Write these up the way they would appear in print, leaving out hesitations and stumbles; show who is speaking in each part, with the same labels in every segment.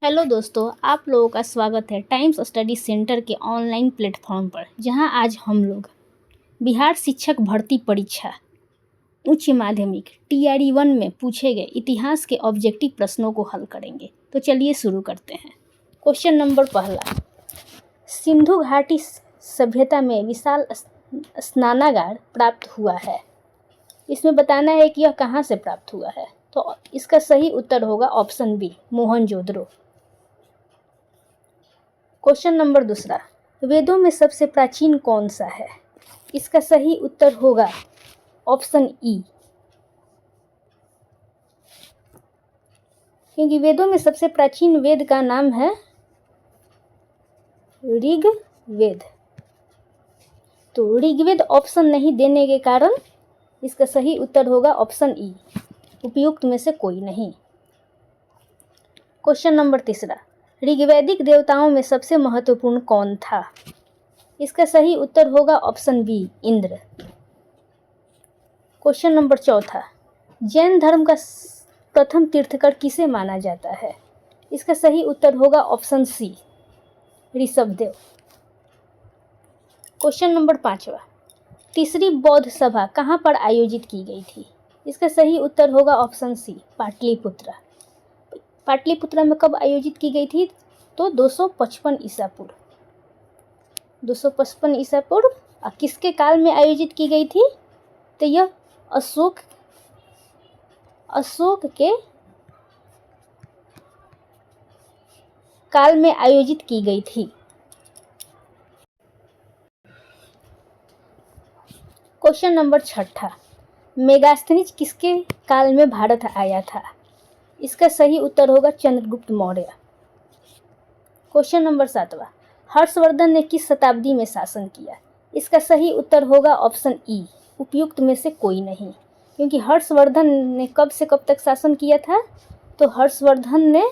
Speaker 1: Hello दोस्तों, आप लोगों का स्वागत है टाइम्स स्टडी सेंटर के ऑनलाइन प्लेटफॉर्म पर, जहां आज हम लोग बिहार शिक्षक भर्ती परीक्षा उच्च माध्यमिक TRE 1 में पूछे गए इतिहास के ऑब्जेक्टिव प्रश्नों को हल करेंगे। तो चलिए शुरू करते हैं। क्वेश्चन नंबर पहला, सिंधु घाटी सभ्यता में विशाल स्नानागार प्राप्त हुआ है। इसमें बताना है कि यह कहाँ से प्राप्त हुआ है। तो इसका सही उत्तर होगा option B, Mohenjodaro. Question number दूसरा, वेदों में सबसे प्राचीन कौन सा है। इसका सही उत्तर होगा ऑप्शन ई, क्योंकि वेदों में सबसे प्राचीन वेद का नाम है ऋग्वेद। तो ऋग्वेद ऑप्शन नहीं देने के कारण इसका सही उत्तर होगा ऑप्शन ई, उपयुक्त में से कोई नहीं। क्वेश्चन नंबर तीसरा, ऋग्वैदिक देवताओं में सबसे महत्वपूर्ण कौन था। इसका सही उत्तर होगा option B, Indra. Question number चौथा, जैन धर्म का प्रथम तीर्थकर किसे माना जाता है। इसका सही उत्तर होगा option C, Rishabhdev. Question number पांचवा, तीसरी बौद्ध सभा कहाँ पर आयोजित की गई थी। इसका सही उत्तर होगा ऑप्शन सी, पाटलिपुत्र। पाटलिपुत्र में कब आयोजित की गई थी, तो 255 ईसा पूर्व। 255 ईसा पूर्व। और किसके काल में आयोजित की गई थी, तो यह अशोक के काल में आयोजित की गई थी। क्वेश्चन नंबर छठा, मेगास्थनीज किसके काल में भारत आया था। इसका सही उत्तर होगा चंद्रगुप्त मौर्य। क्वेश्चन नंबर सातवां, हर्षवर्धन ने किस शताब्दी में शासन किया। इसका सही उत्तर होगा ऑप्शन ई, उपयुक्त में से कोई नहीं, क्योंकि हर्षवर्धन ने कब से कब तक शासन किया था, तो हर्षवर्धन ने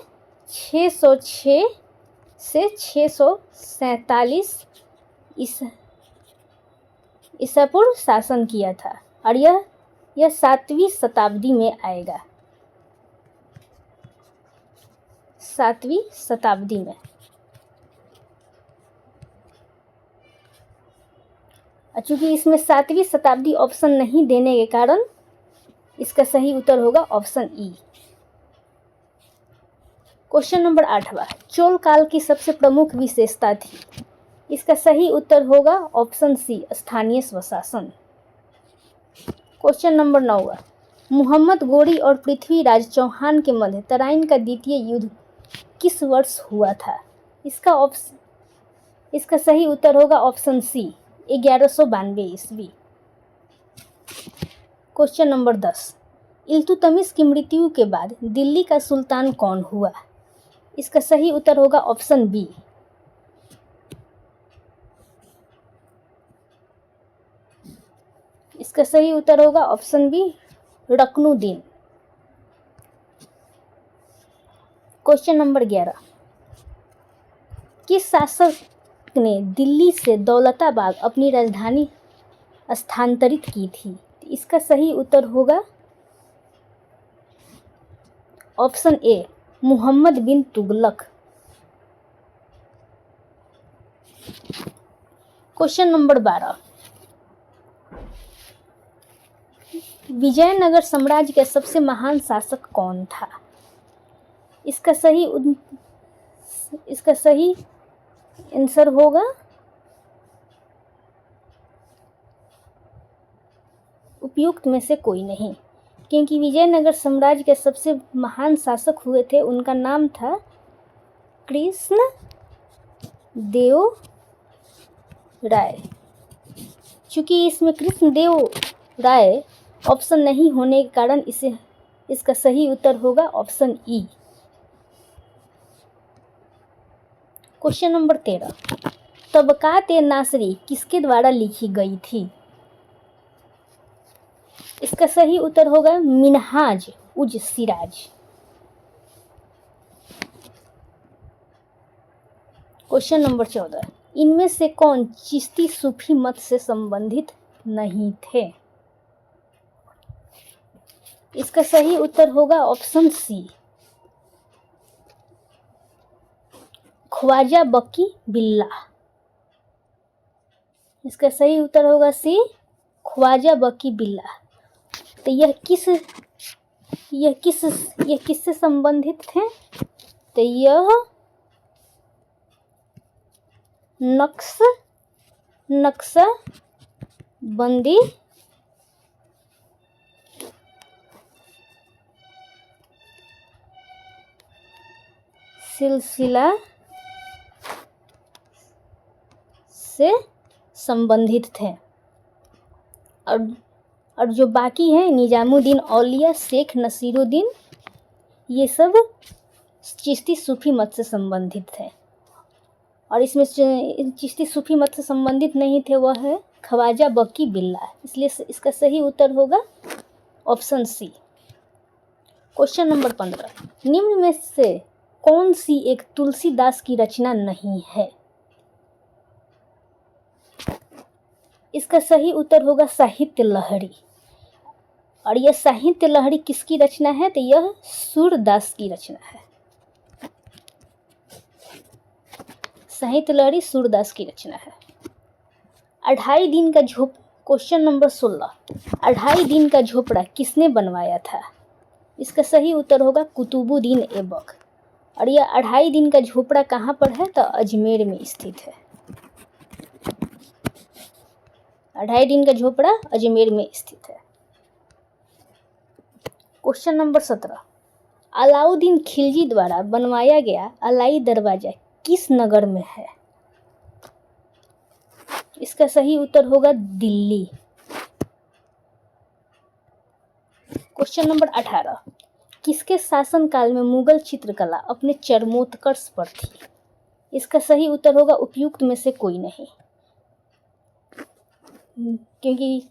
Speaker 1: 606 से 647 ईसा पूर्व शासन किया था, और यह 7वीं शताब्दी में आएगा। 7वीं शताब्दी में। चूंकि इसमें 7वीं शताब्दी ऑप्शन नहीं देने के कारण इसका सही उत्तर होगा ऑप्शन ई। क्वेश्चन नंबर 8वां, चोल काल की सबसे प्रमुख विशेषता थी। इसका सही उत्तर होगा ऑप्शन सी, स्थानीय स्वशासन। क्वेश्चन नंबर 9वां, मुहम्मद गोरी और पृथ्वीराज चौहान के मध्य तराइन का द्वितीय युद्ध किस वर्ष हुआ था। इसका सही उत्तर होगा ऑप्शन सी, 1192 ईस्वी। क्वेश्चन नंबर 10, इल्तुतमिश की मृत्यु के बाद दिल्ली का सुल्तान कौन हुआ। इसका सही उत्तर होगा ऑप्शन बी, इसका सही उत्तर होगा option B, Ruknuddin. Question number 11, किस शासक ने दिल्ली से दौलताबाद अपनी राजधानी स्थानांतरित की थी। इसका सही उत्तर होगा option A, Muhammad bin Tughlaq. Question number 12, Vijayanagara साम्राज्य का सबसे महान शासक कौन था। इसका सही आंसर होगा उपयुक्त में से कोई नहीं, क्योंकि विजयनगर साम्राज्य के सबसे महान शासक हुए थे, उनका नाम था कृष्ण देव राय। चूंकि इसमें कृष्ण देव राय ऑप्शन नहीं होने के कारण इसका सही उत्तर होगा ऑप्शन ई। क्वेश्चन नंबर 13, तबकात-ए-नासरी किसके द्वारा लिखी गई थी। इसका सही उत्तर होगा मिनहाज उज सिराज। क्वेश्चन नंबर 14, इनमें से कौन चिश्ती सूफी मत से संबंधित नहीं थे। इसका सही उत्तर होगा ऑप्शन सी, ख्वाजा बकी बिल्ला। इसका सही उत्तर होगा सी, ख्वाजा बकी बिल्ला। तो यह किससे संबंधित थे? तो यह नक्शबंदी सिलसिला से संबंधित थे। और जो बाकी हैं, निजामुद्दीन औलिया, शेख नसीरुद्दीन, ये सब चिश्ती सूफी मत से संबंधित थे। और इसमें चिश्ती सूफी मत से संबंधित नहीं थे, वह है ख्वाजा बकी बिल्ला। इसलिए इसका सही उत्तर होगा ऑप्शन सी। क्वेश्चन नंबर 15, निम्न में से कौन सी एक तुलसीदास की रचना नहीं है? इसका सही उत्तर होगा साहित्य लहरी। और यह साहित्य लहरी किसकी रचना है? तो यह सूरदास की रचना है। साहित्य लहरी सूरदास की रचना है। अढ़ाई दिन का क्वेश्चन नंबर 16, अढ़ाई दिन का झोपड़ा किसने बनवाया था? इसका सही उत्तर होगा कुतुबुद्दीन ऐबक। और यह अढ़ाई दिन का झोपड़ा कहाँ पर है? तो अजमेर में स्थित है। अढ़ाई दिन का झोपड़ा अजमेर में स्थित है। क्वेश्चन नंबर 17, अलाउद्दीन खिलजी द्वारा बनवाया गया अलाई दरवाजा किस नगर में है? इसका सही उत्तर होगा दिल्ली। क्वेश्चन नंबर 18, किसके शासनकाल में मुगल चित्रकला अपने चरमोत्कर्ष पर थी? इसका सही उत्तर होगा उपयुक्त में से कोई नहीं, क्योंकि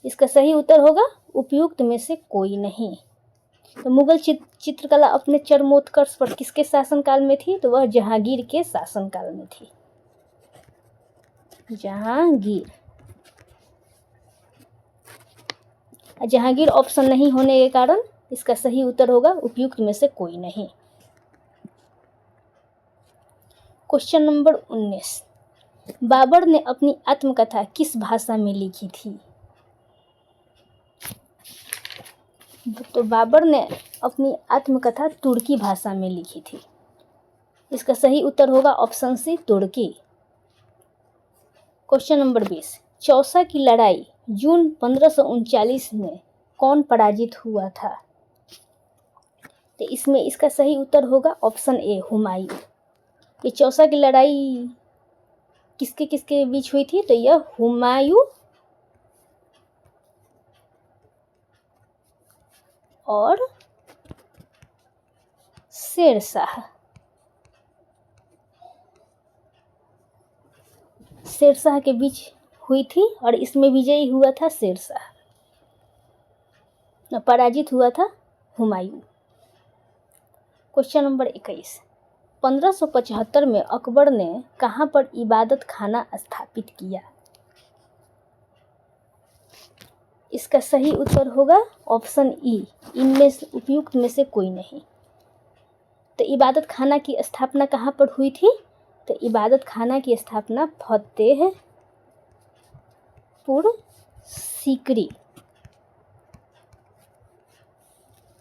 Speaker 1: इसका सही उत्तर होगा उपयुक्त में से कोई नहीं। तो मुगल चित्रकला अपने चरमोत्कर्ष पर किसके शासनकाल में थी? तो वह जहांगीर के शासनकाल में थी। जहांगीर ऑप्शन नहीं होने के कारण इसका सही उत्तर होगा उपयुक्त में से कोई नहीं। क्वेश्चन नंबर 19, बाबर ने अपनी आत्मकथा किस भाषा में लिखी थी? तो बाबर ने अपनी आत्मकथा तुर्की भाषा में लिखी थी। इसका सही उत्तर होगा ऑप्शन सी, तुर्की। क्वेश्चन नंबर 20, चौसा की लड़ाई जून 1539 में कौन पराजित हुआ था? तो इसमें इसका सही उत्तर होगा ऑप्शन ए, हुमायूं। ये चौसा की लड़ाई किसके किसके बीच हुई थी? तो यह हुमायूं और शेरशाह के बीच हुई थी। और इसमें विजयी हुआ था शेरशाह, पराजित हुआ था हुमायूं। क्वेश्चन नंबर 21, 1575 में अकबर ने कहाँ पर इबादत खाना स्थापित किया? इसका सही उत्तर होगा ऑप्शन ई, इनमें से उपयुक्त में से कोई नहीं। तो इबादत खाना की स्थापना कहाँ पर हुई थी? तो इबादत खाना की स्थापना फतेहपुर सीकरी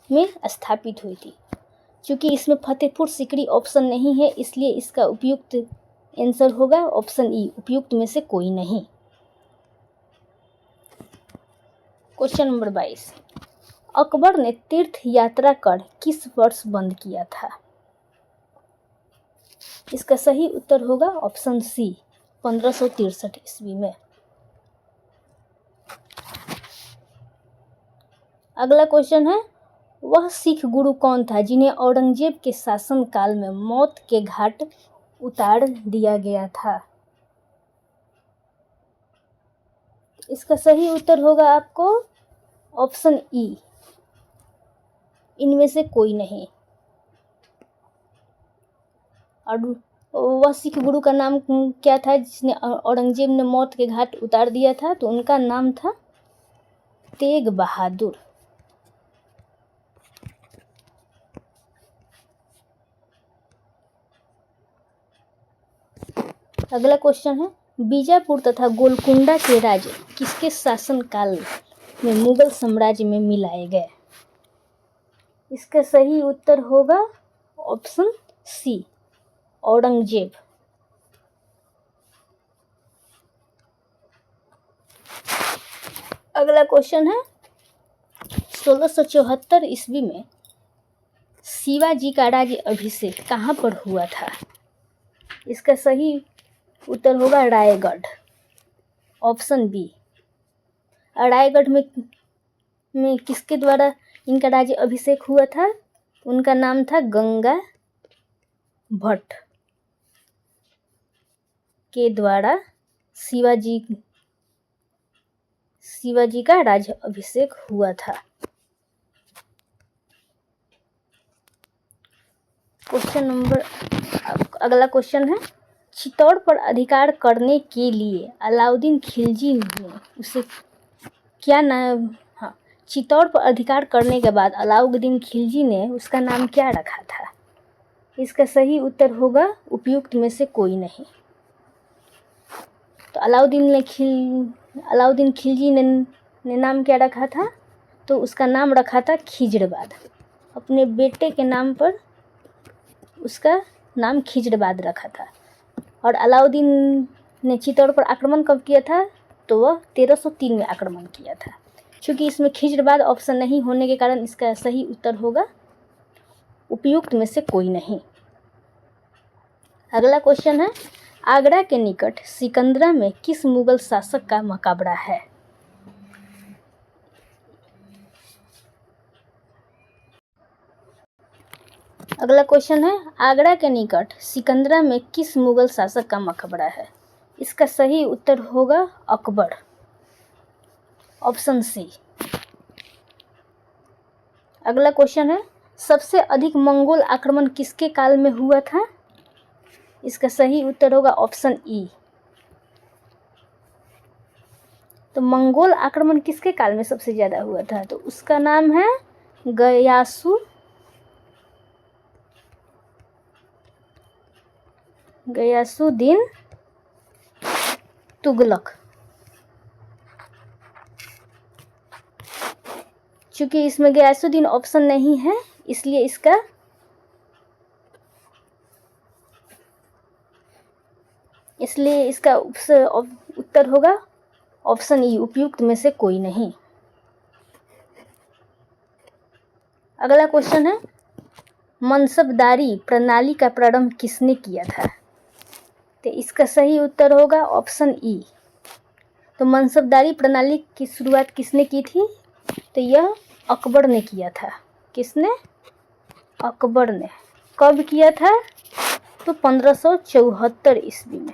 Speaker 1: में स्थापित हुई थी। क्योंकि इसमें फतेहपुर सीकरी ऑप्शन नहीं है, इसलिए इसका उपयुक्त आंसर होगा ऑप्शन ई, उपयुक्त में से कोई नहीं। क्वेश्चन नंबर 22, अकबर ने तीर्थ यात्रा कर किस वर्ष बंद किया था? इसका सही उत्तर होगा ऑप्शन सी, 1563 ईस्वी में। अगला क्वेश्चन है, वह सिख गुरु कौन था जिन्हें औरंगजेब के शासन काल में मौत के घाट उतार दिया गया था? इसका सही उत्तर होगा आपको ऑप्शन ई, इनमें से कोई नहीं। और वह सिख गुरु का नाम क्या था जिसने औरंगजेब ने मौत के घाट उतार दिया था? तो उनका नाम था तेग बहादुर। अगला क्वेश्चन है, बीजापुर तथा गोलकुंडा के राज्य किसके शासनकाल में मुगल साम्राज्य में मिलाए गए? इसका सही उत्तर होगा ऑप्शन सी, औरंगजेब। अगला क्वेश्चन है, 1674 ईस्वी में शिवाजी का राज्य अभिषेक कहाँ पर हुआ था? इसका सही उत्तर होगा रायगढ़, ऑप्शन बी। रायगढ़ में किसके द्वारा इनका राज्य अभिषेक हुआ था? उनका नाम था गंगा भट्ट के द्वारा शिवाजी का राज्य अभिषेक हुआ था। अगला क्वेश्चन है, चित्तौड़ पर अधिकार करने के लिए अलाउद्दीन खिलजी ने उसे क्या नाम, चित्तौड़ पर अधिकार करने के बाद अलाउद्दीन खिलजी ने उसका नाम क्या रखा था? इसका सही उत्तर होगा उपयुक्त में से कोई नहीं। तो अलाउद्दीन खिलजी ने नाम क्या रखा था? तो उसका नाम रखा था खिजरबाद। अपने बेटे के नाम पर उसका नाम खिजरबाद रखा था। और अलाउद्दीन ने चित्तौड़ पर आक्रमण कब किया था? तो वह 1303 में आक्रमण किया था। क्योंकि इसमें खिजरबाद ऑप्शन नहीं होने के कारण इसका सही उत्तर होगा उपयुक्त में से कोई नहीं। अगला क्वेश्चन है, आगरा के निकट सिकंदरा में किस मुगल शासक का मकबरा है? अगला क्वेश्चन है, आगरा के निकट सिकंदरा में किस मुगल शासक का मकबरा है? इसका सही उत्तर होगा अकबर, ऑप्शन सी। अगला क्वेश्चन है, सबसे अधिक मंगोल आक्रमण किसके काल में हुआ था? इसका सही उत्तर होगा ऑप्शन ई। तो मंगोल आक्रमण किसके काल में सबसे ज़्यादा हुआ था? तो उसका नाम है गयासुद्दीन तुगलक। चूंकि इसमें गयासुद्दीन ऑप्शन नहीं है, इसलिए इसका उत्तर होगा ऑप्शन ई, उपयुक्त में से कोई नहीं। अगला क्वेश्चन है, मनसबदारी प्रणाली का प्रारंभ किसने किया था? तो इसका सही उत्तर होगा ऑप्शन ई। तो मनसबदारी प्रणाली की शुरुआत किसने की थी? तो यह अकबर ने किया था। किसने? अकबर ने। कब किया था? तो 1574 ईस्वी में।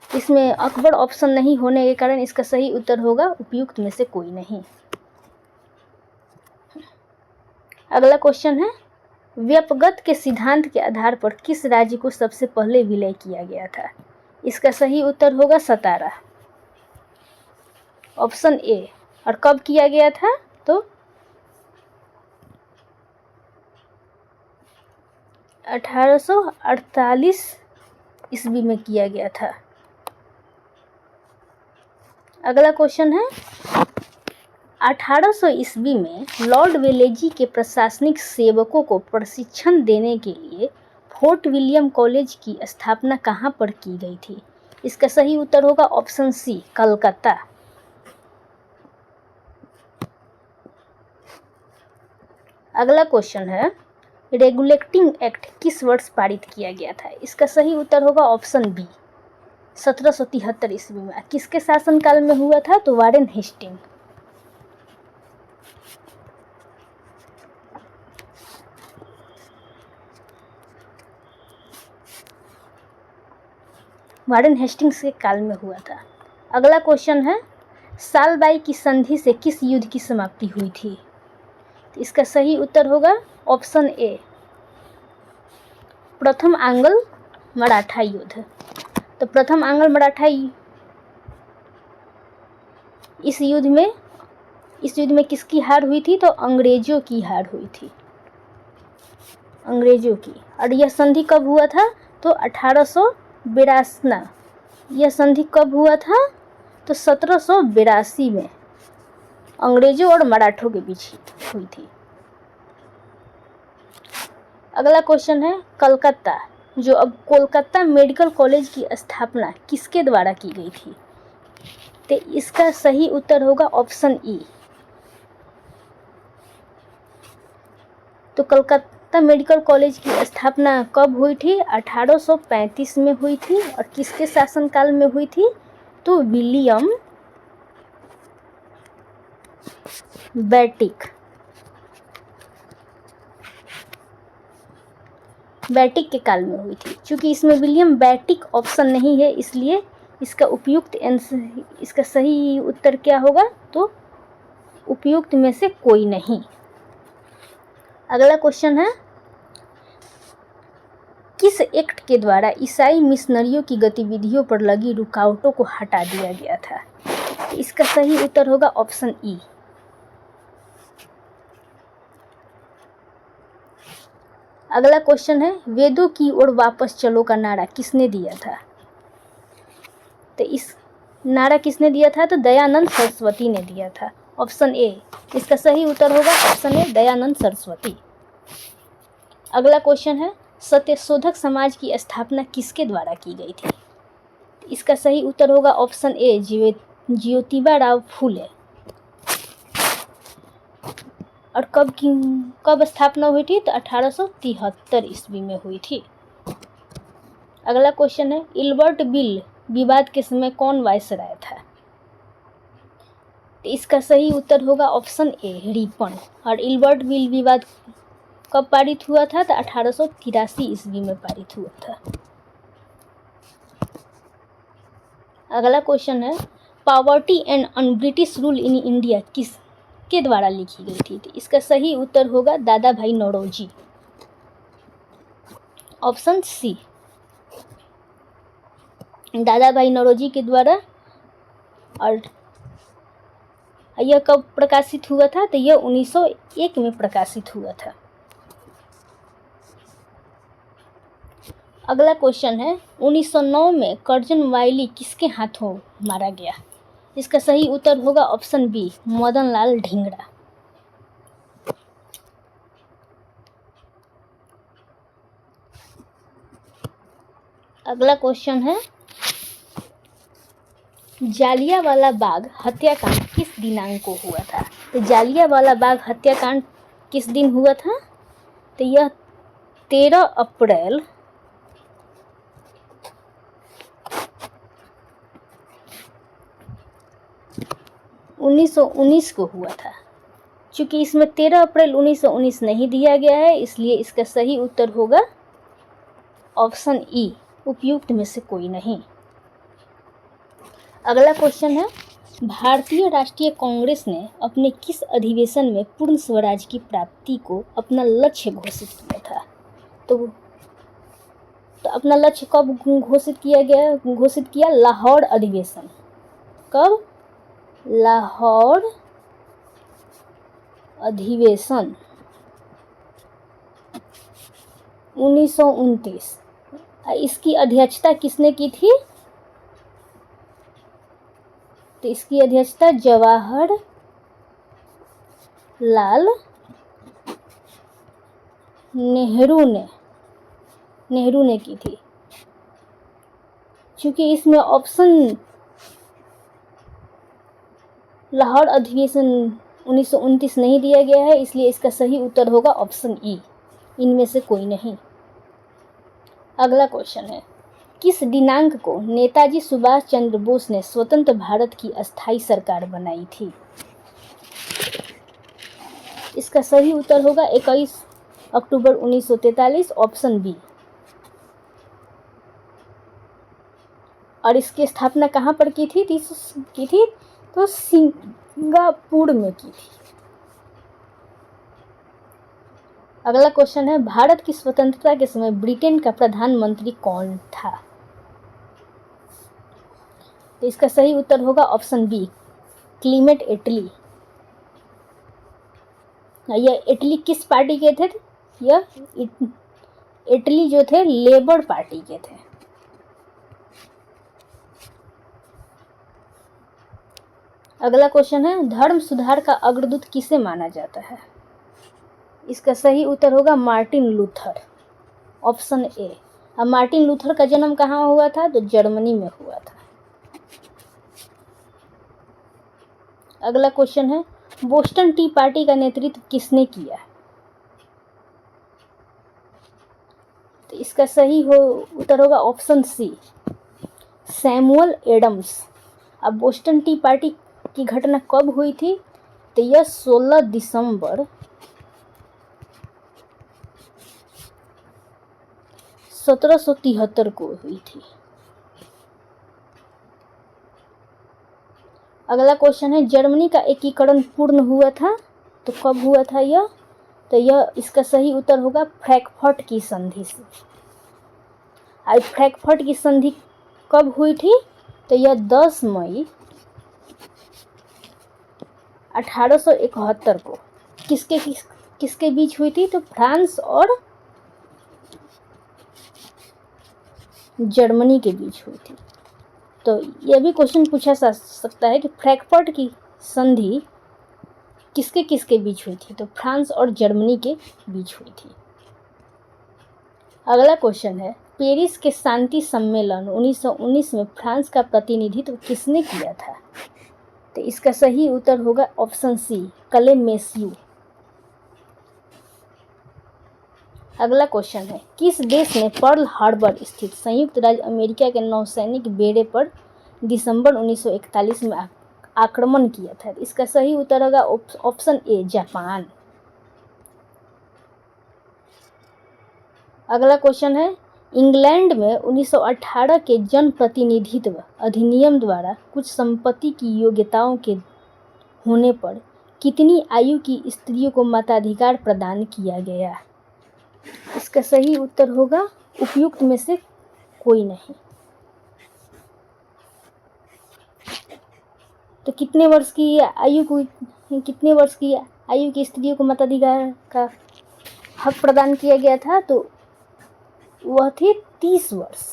Speaker 1: इसमें अकबर ऑप्शन नहीं होने के कारण इसका सही उत्तर होगा उपयुक्त में से कोई नहीं। अगला क्वेश्चन है, व्यपगत के सिद्धांत के आधार पर किस राज्य को सबसे पहले विलय किया गया था? इसका सही उत्तर होगा सतारा, ऑप्शन ए। और कब किया गया था? तो 1848 ईस्वी में किया गया था। अगला क्वेश्चन है, 1800 ईस्वी में लॉर्ड वेलेजी के प्रशासनिक सेवकों को प्रशिक्षण देने के लिए फोर्ट विलियम कॉलेज की स्थापना कहाँ पर की गई थी? इसका सही उत्तर होगा ऑप्शन सी, कलकत्ता। अगला क्वेश्चन है, रेगुलेटिंग एक्ट किस वर्ष पारित किया गया था? इसका सही उत्तर होगा ऑप्शन बी, 1773 ईस्वी में। किसके शासनकाल में हुआ था? तो वारेन हेस्टिंग। वारेन हेस्टिंग्स के काल में हुआ था। अगला क्वेश्चन है, सालबाई की संधि से किस युद्ध की समाप्ति हुई थी? तो इसका सही उत्तर होगा ऑप्शन ए, प्रथम आंग्ल मराठा युद्ध। तो प्रथम आंग्ल मराठा इस युद्ध में किसकी हार हुई थी? तो अंग्रेजों की हार हुई थी, अंग्रेजों की। और यह संधि कब हुआ था? तो बेरासना, यह संधि कब हुआ था? तो 1782 में अंग्रेजों और मराठों के बीच हुई थी। अगला क्वेश्चन है कलकत्ता, जो अब कोलकाता मेडिकल कॉलेज की स्थापना किसके द्वारा की गई थी? तो इसका सही उत्तर होगा ऑप्शन ई। तो कलकत्ता मेडिकल कॉलेज की स्थापना कब हुई थी? 1835 में हुई थी। और किसके शासनकाल में हुई थी? तो विलियम बैटिक के काल में हुई थी। चूंकि इसमें विलियम बैटिक ऑप्शन नहीं है, इसलिए इसका सही उत्तर क्या होगा? तो उपयुक्त में से कोई नहीं। अगला क्वेश्चन है किस एक्ट के द्वारा ईसाई मिशनरियों की गतिविधियों पर लगी रुकावटों को हटा दिया गया था? इसका सही उत्तर होगा ऑप्शन ई। अगला क्वेश्चन है वेदों की ओर वापस चलो का नारा किसने दिया था? तो इस नारा किसने दिया था? तो दयानंद सरस्वती ने दिया था, ऑप्शन ए। इसका सही उत्तर होगा ऑप्शन ए, दयानंद सरस्वती। अगला क्वेश्चन है सत्यशोधक समाज की स्थापना किसके द्वारा की गई थी? इसका सही उत्तर होगा ऑप्शन ए, ज्योतिबा राव फूले। और कब स्थापना हुई थी? तो 1873 ईस्वी में हुई थी। अगला क्वेश्चन है इल्बर्ट बिल विवाद के समय कौन वायसराय था? तो इसका सही उत्तर होगा ऑप्शन ए, रिपन। और इल्बर्ट बिल विवाद कब पारित हुआ था? तो 1883 ईस्वी में पारित हुआ था। अगला क्वेश्चन है poverty and un British rule in India किसके द्वारा लिखी गई थी? तो इसका सही उत्तर होगा दादा भाई नौरोजी, ऑप्शन सी, दादा भाई नौरोजी के द्वारा। और यह कब प्रकाशित हुआ था? तो यह 1901 में प्रकाशित हुआ था। अगला क्वेश्चन है 1909 में कर्जन वायली किसके हाथों मारा गया? इसका सही उत्तर होगा ऑप्शन बी, मदन लाल ढींगरा। अगला क्वेश्चन है जालियांवाला बाग हत्याकांड किस दिनांक को हुआ था? तो जालियांवाला बाग हत्याकांड किस दिन हुआ था? तो यह 13 अप्रैल 1919 को हुआ था। चूंकि इसमें 13 अप्रैल 1919 नहीं दिया गया है, इसलिए इसका सही उत्तर होगा ऑप्शन ई, उपयुक्त में से कोई नहीं। अगला क्वेश्चन है भारतीय राष्ट्रीय कांग्रेस ने अपने किस अधिवेशन में पूर्ण स्वराज की प्राप्ति को अपना लक्ष्य घोषित किया था? तो अपना लक्ष्य कब घोषित किया? लाहौर अधिवेशन। कब? लाहौर अधिवेशन 1929। इसकी अध्यक्षता किसने की थी? तो इसकी अध्यक्षता जवाहर लाल नेहरू ने की थी। क्योंकि इसमें ऑप्शन लाहौर अधिवेशन 1929 नहीं दिया गया है, इसलिए इसका सही उत्तर होगा ऑप्शन ई, इनमें से कोई नहीं। अगला क्वेश्चन है किस दिनांक को नेताजी सुभाष चंद्र बोस ने स्वतंत्र भारत की अस्थायी सरकार बनाई थी? इसका सही उत्तर होगा 21 अक्टूबर 1943, ऑप्शन बी। और इसकी स्थापना कहाँ पर की थी? तो सिंगापुर में की थी। अगला क्वेश्चन है भारत की स्वतंत्रता के समय ब्रिटेन का प्रधानमंत्री कौन था? तो इसका सही उत्तर होगा ऑप्शन बी, क्लीमेंट एटली। यह इटली किस पार्टी के थे? यह इटली जो थे लेबर पार्टी के थे। अगला क्वेश्चन है, धर्म सुधार का अग्रदूत किसे माना जाता है? इसका सही उत्तर होगा मार्टिन लूथर, ऑप्शन ए। अब मार्टिन लूथर का जन्म कहाँ हुआ था? तो जर्मनी में हुआ था। अगला क्वेश्चन है, बोस्टन टी पार्टी का नेतृत्व किसने किया? तो इसका सही उत्तर होगा ऑप्शन सी, सैमुअल एडम्स। अब बोस्टन टी पार्टी की घटना कब हुई थी? तो यह 16 दिसंबर 1773 को हुई थी। अगला क्वेश्चन है, जर्मनी का एकीकरण पूर्ण हुआ था तो कब हुआ था यह? तो यह इसका सही उत्तर होगा फ्रैंकफर्ट की संधि से। आज फ्रैंकफर्ट की संधि कब हुई थी? तो यह 10 मई 1871 को किसके बीच हुई थी? तो फ्रांस और जर्मनी के बीच हुई थी। तो यह भी क्वेश्चन पूछा जा सकता है कि फ्रैंकफर्ट की संधि किसके किसके बीच हुई थी? तो फ्रांस और जर्मनी के बीच हुई थी। अगला क्वेश्चन है, पेरिस के शांति सम्मेलन 1919 में फ्रांस का प्रतिनिधित्व किसने किया था? तो इसका सही उत्तर होगा ऑप्शन सी, क्लेमेंसियो। अगला क्वेश्चन है, किस देश ने पर्ल हार्बर स्थित संयुक्त राज्य अमेरिका के नौसैनिक बेड़े पर दिसंबर 1941 में आक्रमण किया था? इसका सही उत्तर होगा ऑप्शन ए, जापान। अगला क्वेश्चन है, इंग्लैंड में 1918 के जन प्रतिनिधित्व अधिनियम द्वारा कुछ संपत्ति की योग्यताओं के होने पर कितनी आयु की स्त्रियों को मताधिकार प्रदान किया गया? इसका सही उत्तर होगा उपयुक्त में से कोई नहीं। तो कितने वर्ष की आयु की स्त्रियों को मताधिकार का हक प्रदान किया गया था? तो वह थी 30 वर्ष।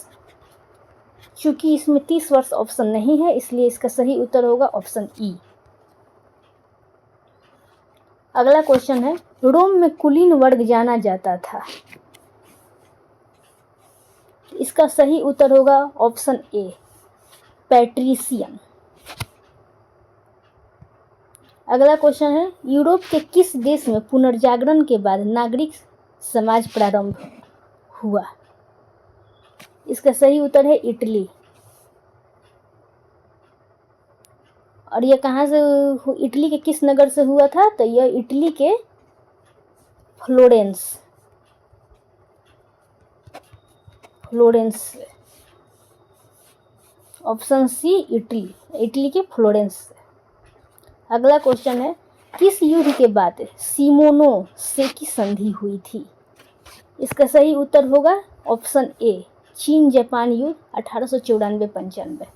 Speaker 1: चूंकि इसमें 30 वर्ष ऑप्शन नहीं है, इसलिए इसका सही उत्तर होगा ऑप्शन ई। अगला क्वेश्चन है, रोम में कुलीन वर्ग जाना जाता था? इसका सही उत्तर होगा ऑप्शन ए, पैट्रिशियन। अगला क्वेश्चन है, यूरोप के किस देश में पुनर्जागरण के बाद नागरिक समाज प्रारंभ हुआ? इसका सही उत्तर है इटली। और यह कहाँ से, इटली के किस नगर से हुआ था? तो यह इटली के फ्लोरेंस से। ऑप्शन सी, इटली के फ्लोरेंस से। अगला क्वेश्चन है, किस युद्ध के बाद सिमोनो से की संधि हुई थी? इसका सही उत्तर होगा ऑप्शन ए, चीन जापान युद्ध 1894-95।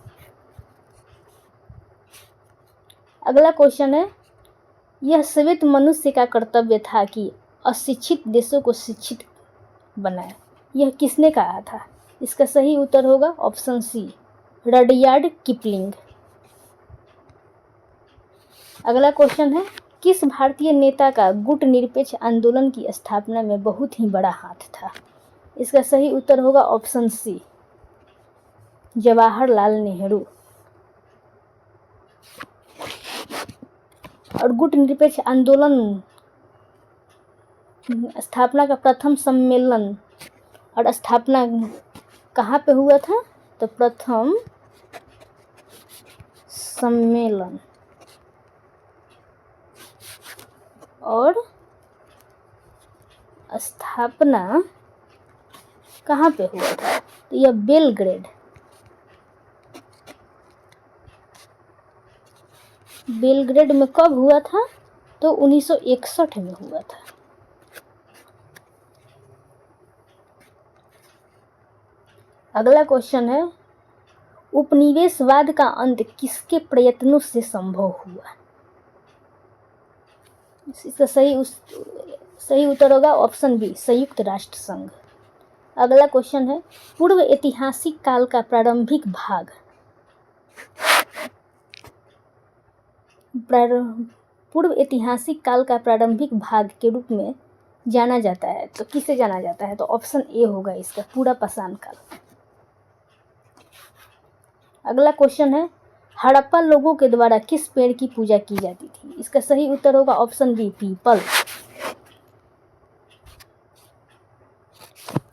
Speaker 1: अगला क्वेश्चन है, यह श्वेत मनुष्य का कर्तव्य था कि अशिक्षित देशों को शिक्षित बनाए, यह किसने कहा था? इसका सही उत्तर होगा ऑप्शन सी, रडयार्ड किपलिंग। अगला क्वेश्चन है, किस भारतीय नेता का गुट निरपेक्ष आंदोलन की स्थापना में बहुत ही बड़ा हाथ था? इसका सही उत्तर होगा ऑप्शन सी, जवाहरलाल नेहरू। और गुट निरपेक्ष आंदोलन स्थापना का प्रथम सम्मेलन और स्थापना कहाँ पे हुआ था? तो प्रथम सम्मेलन और स्थापना कहाँ पे हुआ था? तो यह बेलग्रेड में कब हुआ था? तो 1961 में हुआ था। अगला क्वेश्चन है, उपनिवेशवाद का अंत किसके प्रयत्नों से संभव हुआ? इसका सही उत्तर होगा ऑप्शन बी, संयुक्त राष्ट्र संघ। अगला क्वेश्चन है, पूर्व ऐतिहासिक काल का प्रारंभिक भाग पूर्व ऐतिहासिक काल का प्रारंभिक भाग के रूप में जाना जाता है। तो किसे जाना जाता है? तो ऑप्शन ए होगा इसका, पूरा पाषाण काल। अगला क्वेश्चन है, हड़प्पा लोगों के द्वारा किस पेड़ की पूजा की जाती थी? इसका सही उत्तर होगा ऑप्शन बी, पीपल।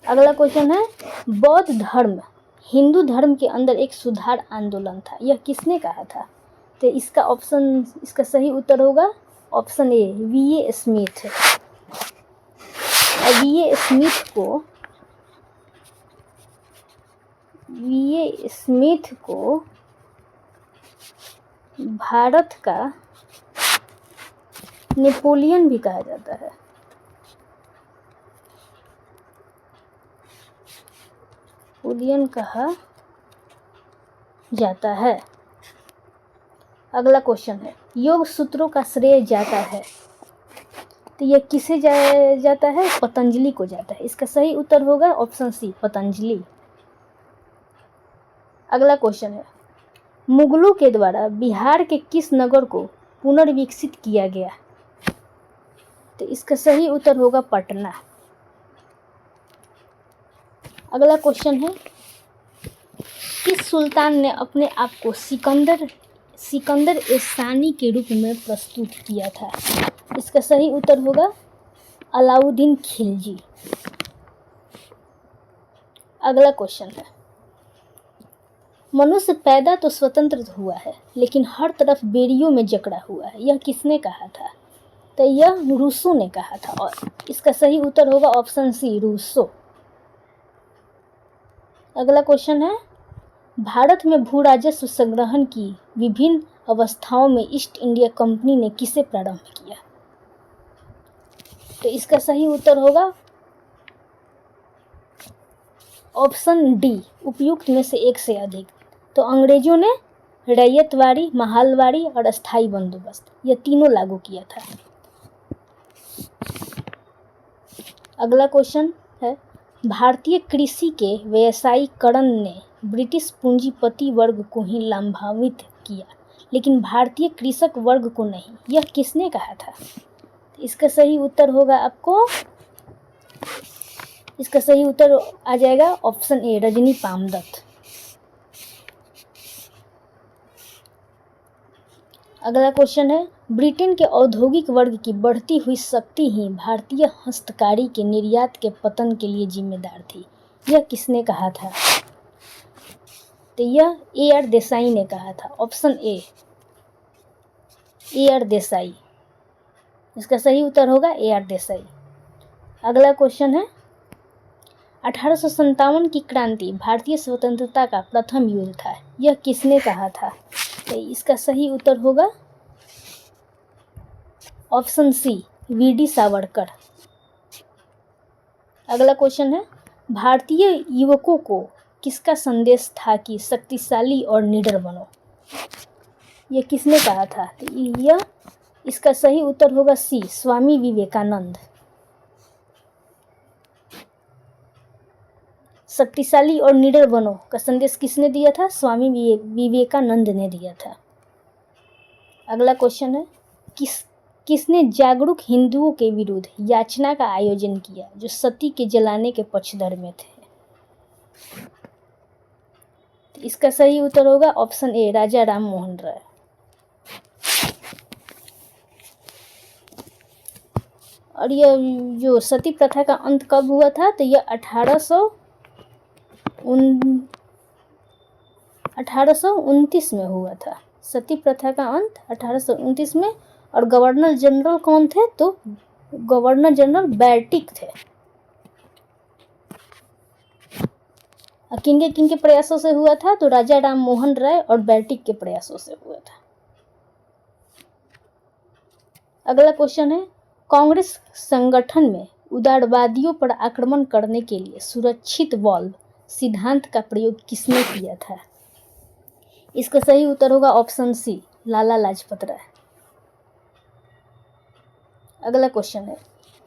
Speaker 1: अगला क्वेश्चन है, बौद्ध धर्म हिंदू धर्म के अंदर एक सुधार आंदोलन था, यह किसने कहा था? तो इसका सही उत्तर होगा ऑप्शन ए, वी.ए. स्मिथ। वी.ए. स्मिथ को भारत का नेपोलियन भी कहा जाता है। नेपोलियन कहा जाता है। अगला क्वेश्चन है, योग सूत्रों का श्रेय जाता है, तो यह किसे जाता है? पतंजलि को जाता है। इसका सही उत्तर होगा ऑप्शन सी, पतंजलि। अगला क्वेश्चन है, मुगलों के द्वारा बिहार के किस नगर को पुनर्विकसित किया गया? तो इसका सही उत्तर होगा पटना। अगला क्वेश्चन है, किस सुल्तान ने अपने आप को सिकंदर ए के रूप में प्रस्तुत किया था? इसका सही उत्तर होगा अलाउद्दीन खिलजी। अगला क्वेश्चन है, मनुष्य पैदा तो स्वतंत्र हुआ है लेकिन हर तरफ बेड़ियों में जकड़ा हुआ है, यह किसने कहा था? तो यह रूसो ने कहा था, और इसका सही उत्तर होगा ऑप्शन सी, रूसो। अगला क्वेश्चन है, भारत में भू राजस्व संग्रहण की विभिन्न अवस्थाओं में ईस्ट इंडिया कंपनी ने किसे प्रारंभ किया? तो इसका सही उत्तर होगा ऑप्शन डी, उपयुक्त में से एक से अधिक। तो अंग्रेजों ने रैयतवाड़ी, महालवाड़ी और अस्थाई बंदोबस्त, यह तीनों लागू किया था। अगला क्वेश्चन है, भारतीय कृषि के व्यावसायीकरण ने ब्रिटिश पूंजीपति वर्ग को ही लाभान्वित किया लेकिन भारतीय कृषक वर्ग को नहीं, यह किसने कहा था? इसका सही उत्तर होगा इसका सही उत्तर आ जाएगा ऑप्शन ए, रजनी पामदत्त। अगला क्वेश्चन है, ब्रिटेन के औद्योगिक वर्ग की बढ़ती हुई शक्ति ही भारतीय हस्तकारी के निर्यात के पतन के लिए जिम्मेदार थी, यह किसने कहा था? तो यह ए.आर. देसाई ने कहा था, ऑप्शन ए, ए.आर. देसाई। इसका सही उत्तर होगा ए.आर. देसाई। अगला क्वेश्चन है, 1857 की क्रांति भारतीय स्वतंत्रता का प्रथम युद्ध था, यह किसने कहा था? तो इसका सही उत्तर होगा ऑप्शन सी, वी.डी. सावरकर। अगला क्वेश्चन है, भारतीय युवकों को किसका संदेश था कि शक्तिशाली और निडर बनो, यह किसने कहा था? तो इसका सही उत्तर होगा सी, स्वामी विवेकानंद। शक्तिशाली और निडर बनो का संदेश किसने दिया था? स्वामी विवेकानंद ने दिया था। अगला क्वेश्चन है, किसने जागरूक हिंदुओं के विरुद्ध याचना का आयोजन किया जो सती के जलाने के पक्षधर में थे? तो इसका सही उत्तर होगा ऑप्शन ए, राजा राम मोहन राय। और यह जो सती प्रथा का अंत कब हुआ था? तो यह 1829 में हुआ था। सती प्रथा का अंत 1829 में। और गवर्नर जनरल कौन थे? तो गवर्नर जनरल बैटिक थे। किनके प्रयासों से हुआ था? तो राजा राम मोहन राय और बैटिक के प्रयासों से हुआ था। अगला क्वेश्चन है, कांग्रेस संगठन में उदारवादियों पर आक्रमण करने के लिए सुरक्षित वाल्व सिद्धांत का प्रयोग किसने किया था? इसका सही उत्तर होगा ऑप्शन सी, लाला लाजपत राय। अगला क्वेश्चन है,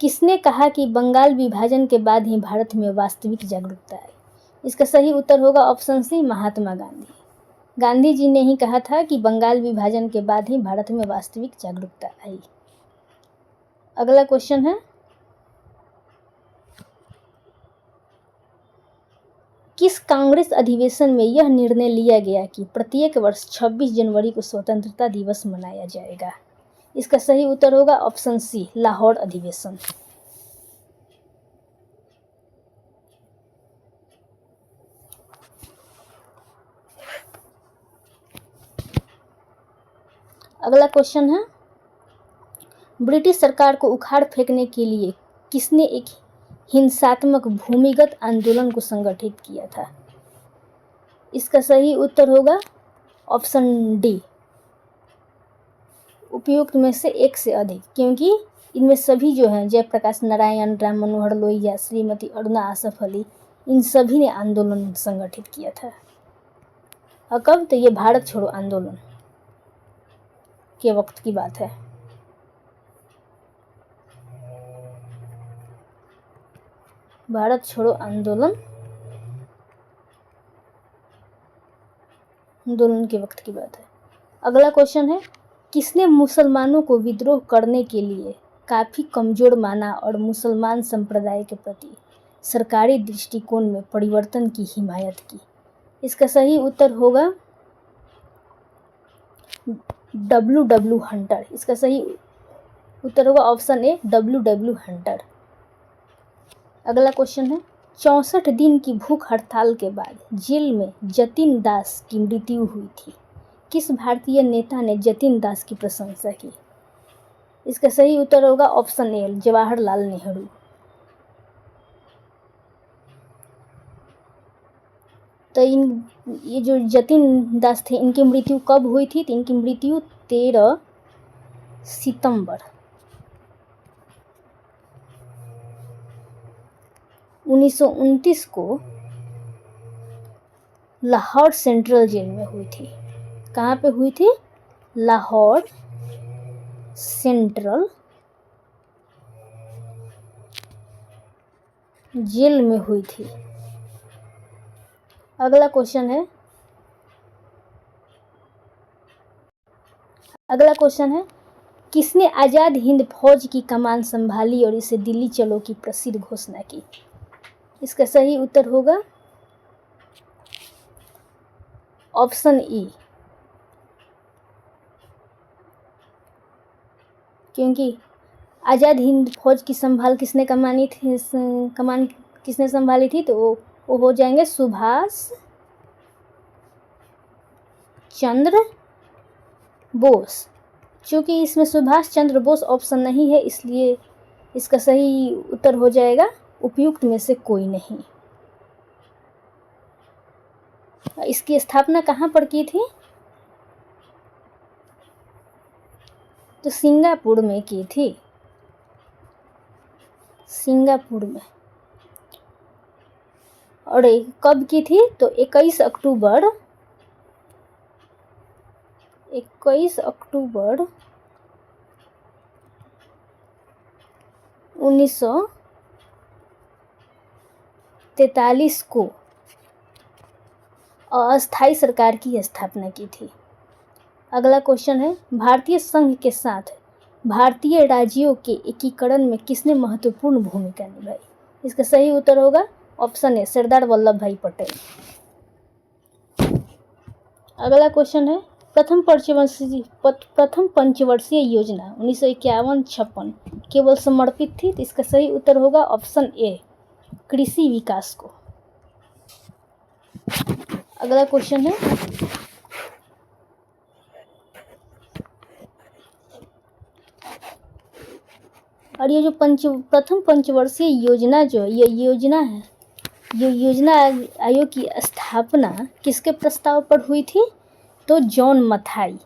Speaker 1: किसने कहा कि बंगाल विभाजन के बाद ही भारत में वास्तविक जागरूकता आई? इसका सही उत्तर होगा ऑप्शन सी, महात्मा गांधी। गांधी जी ने ही कहा था कि बंगाल विभाजन के बाद ही भारत में वास्तविक जागरूकता आई। अगला क्वेश्चन है, किस कांग्रेस अधिवेशन में यह निर्णय लिया गया कि प्रत्येक वर्ष 26 जनवरी को स्वतंत्रता दिवस मनाया जाएगा? इसका सही उत्तर होगा ऑप्शन सी, लाहौर अधिवेशन। अगला क्वेश्चन है, ब्रिटिश सरकार को उखाड़ फेंकने के लिए किसने एक हिंसात्मक भूमिगत आंदोलन को संगठित किया था? इसका सही उत्तर होगा ऑप्शन डी, उपयुक्त में से एक से अधिक, क्योंकि इनमें सभी जो हैं जयप्रकाश नारायण, राम मनोहर लोहिया, श्रीमती अरुणा आसफ अली, इन सभी ने आंदोलन संगठित किया था। और कब? तो ये भारत छोड़ो आंदोलन के वक्त की बात है। भारत छोड़ो आंदोलन के वक्त की बात है। अगला क्वेश्चन है, किसने मुसलमानों को विद्रोह करने के लिए काफ़ी कमज़ोर माना और मुसलमान संप्रदाय के प्रति सरकारी दृष्टिकोण में परिवर्तन की हिमायत की? इसका सही उत्तर होगा W हंटर। इसका सही उत्तर होगा ऑप्शन ए, W हंटर। अगला क्वेश्चन है, 64 दिन की भूख हड़ताल के बाद जेल में जतिन दास की मृत्यु हुई थी। किस भारतीय नेता ने जतिन दास की प्रशंसा की? इसका सही उत्तर होगा ऑप्शन ए, जवाहरलाल नेहरू। तो ये जो जतिन दास थे, इनकी मृत्यु कब हुई थी? तो इनकी मृत्यु 13 सितंबर 1929 को लाहौर सेंट्रल जेल में हुई थी। कहाँ पे हुई थी? लाहौर सेंट्रल जेल में हुई थी। अगला क्वेश्चन है, किसने आज़ाद हिंद फौज की कमान संभाली और इसे दिल्ली चलो की प्रसिद्ध घोषणा की? इसका सही उत्तर होगा ऑप्शन ई, क्योंकि आज़ाद हिंद फौज की कमान किसने संभाली थी? तो वो हो जाएंगे सुभाष चंद्र बोस। चूँकि इसमें सुभाष चंद्र बोस ऑप्शन नहीं है, इसलिए इसका सही उत्तर हो जाएगा उपयुक्त में से कोई नहीं। इसकी स्थापना कहाँ पर की थी? तो सिंगापुर में की थी, सिंगापुर में। और कब की थी? तो 21 अक्टूबर 1943 को अस्थायी सरकार की स्थापना की थी। अगला क्वेश्चन है, भारतीय संघ के साथ भारतीय राज्यों के एकीकरण में किसने महत्वपूर्ण भूमिका निभाई? इसका सही उत्तर होगा ऑप्शन ए, सरदार वल्लभ भाई पटेल। अगला क्वेश्चन है, प्रथम पंचवर्षीय योजना 1951-56 केवल समर्पित थी? तो इसका सही उत्तर होगा ऑप्शन ए, कृषि विकास को। अगला क्वेश्चन है, और ये जो प्रथम पंचवर्षीय योजना जो ये योजना है, ये योजना आयोग की स्थापना किसके प्रस्ताव पर हुई थी? तो जॉन मथाई,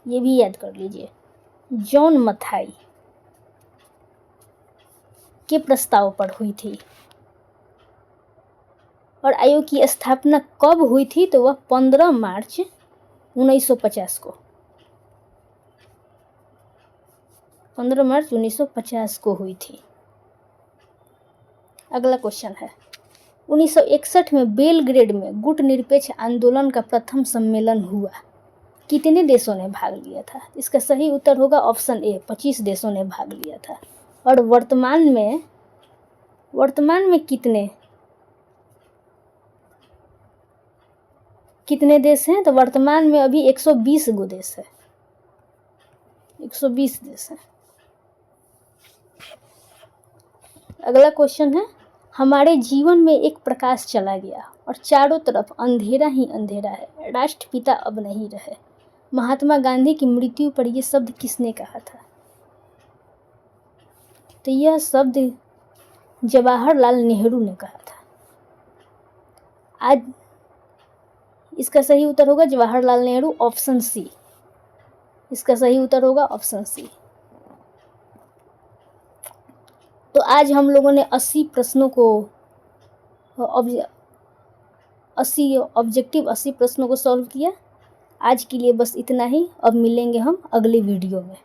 Speaker 1: ये भी याद कर लीजिए, जॉन मथाई के प्रस्ताव पर हुई थी। और आयोग की स्थापना कब हुई थी? तो वह 15 मार्च 1950 को, 15 मार्च 1950 को हुई थी। अगला क्वेश्चन है, 1961 में बेलग्रेड में गुट निरपेक्ष आंदोलन का प्रथम सम्मेलन हुआ। कितने देशों ने भाग लिया था? इसका सही उत्तर होगा ऑप्शन ए, 25 देशों ने भाग लिया था। और वर्तमान में कितने देश हैं? तो वर्तमान में अभी 120 गो देश है, 120 देश है। अगला क्वेश्चन है, हमारे जीवन में एक प्रकाश चला गया और चारों तरफ अंधेरा ही अंधेरा है, राष्ट्रपिता अब नहीं रहे। महात्मा गांधी की मृत्यु पर यह शब्द किसने कहा था? तो यह शब्द जवाहरलाल नेहरू ने कहा था। आज इसका सही उत्तर होगा जवाहरलाल नेहरू, ऑप्शन सी। इसका सही उत्तर होगा ऑप्शन सी। तो आज हम लोगों ने 80 प्रश्नों को 80 प्रश्नों को सॉल्व किया। आज के लिए बस इतना ही। अब मिलेंगे हम अगले वीडियो में।